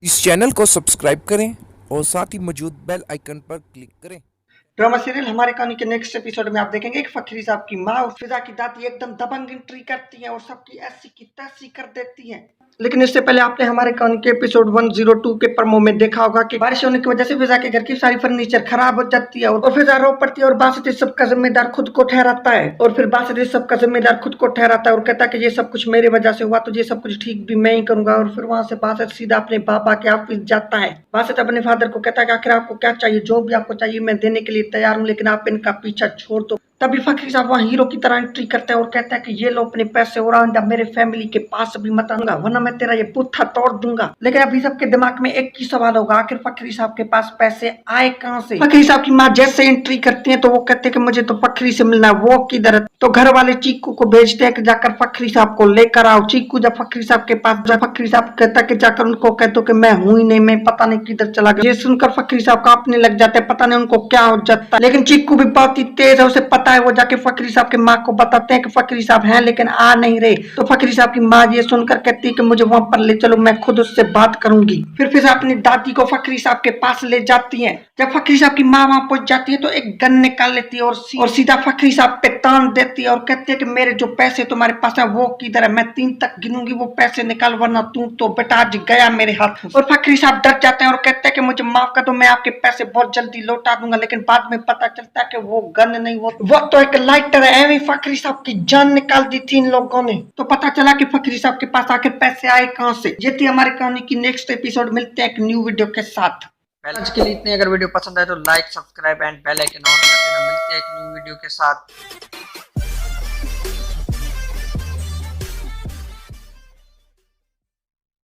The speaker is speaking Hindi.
इस चैनल को सब्सक्राइब करें और साथ ही मौजूद बेल आइकन पर क्लिक करें। ड्रामा सीरियल हमारे कहानी के नेक्स्ट एपिसोड में आप देखेंगे कि फखरी साहब की माँ और फिजा की दादी एकदम दबंग एंट्री करती है और सबकी ऐसी की तैसी कर देती है। लेकिन इससे पहले आपने हमारे कहानी के एपिसोड 102 के प्रमो में देखा होगा कि बारिश होने की वजह से फिजा के घर की सारी फर्नीचर खराब हो जाती है और फिजा रो पड़ती है और बासत इस सबका जिम्मेदार खुद को ठहराता है और फिर बासत इस सबका जिम्मेदार खुद को ठहराता है और कहता है कि ये सब कुछ मेरी वजह से हुआ तो ये सब कुछ ठीक भी मैं ही करूंगा। और फिर वहां से बासत सीधा अपने पापा के ऑफिस जाता है। बासत अपने फादर को कहता है कि आखिर आपको क्या चाहिए, जो भी आपको चाहिए मैं देने के लिए तैयार हूँ, लेकिन आप इनका पीछा छोड़ दो। तभी फखरी साहब वहाँ हीरो की तरह एंट्री करते हैं और कहते हैं कि ये लो अपने पैसे और आइंदा मेरे फैमिली के पास भी मत आऊंगा वरना मैं तेरा ये पुट्ठा तोड़ दूंगा। लेकिन अभी सबके दिमाग में एक ही सवाल होगा, आखिर फखरी साहब के पास पैसे आए कहाँ से। फखरी साहब की माँ जैसे एंट्री करती है तो वो कहते हैं कि मुझे तो फखरी से मिलना है, वो किधर है। तो घर वाले चीकू को भेजते हैं कि जाकर फखरी साहब को लेकर आओ। चीकू जब फखरी साहब के पास जब फखरी साहब कहता है कि जाकर उनको कह दो कि मैं हूं ही नहीं, मैं पता नहीं किधर चला गया। ये सुनकर फखरी साहब कांपने लग जाते हैं, पता नहीं उनको क्या हो जाता है। लेकिन चीकू भी बहुत ही तेज है, उसे पता है। वो जाके फखरी साहब की माँ को बताते हैं कि फखरी साहब हैं लेकिन आ नहीं रहे। तो फखरी साहब की माँ ये सुनकर कहती है कि मुझे वहां पर ले चलो, मैं खुद उससे बात करूंगी। फिर अपनी दादी को फखरी साहब के पास ले जाती है। जब फखरी साहब की माँ वहां पहुंच जाती है तो एक गन निकाल लेती है और सीधा फखरी साहब पे तान देती है और कहती है कि मेरे जो पैसे तुम्हारे पास है वो किधर है, मैं 3 तक गिनूंगी, वो पैसे निकाल वरना तू तो बेटा आज गया मेरे हाथ। और फखरी साहब डर जाते हैं और कहते हैं कि मुझे माफ कर दो, मैं आपके पैसे बहुत जल्दी लौटा दूंगा। लेकिन बाद में पता चलता है कि वो गन नहीं, वो तो एक लाइटर है। एवं फखरी साहब की जान निकाल दी थी इन लोगों ने। तो पता चला कि फखरी साहब के पास आखिर पैसे आए कहां से। ये थी हमारी कहानी की नेक्स्ट एपिसोड। मिलते हैं एक न्यू वीडियो के साथ। आज के लिए इतने। अगर वीडियो पसंद आए तो like, subscribe and bell icon on कर देना। मिलते हैं एक न्यू वीडियो के साथ।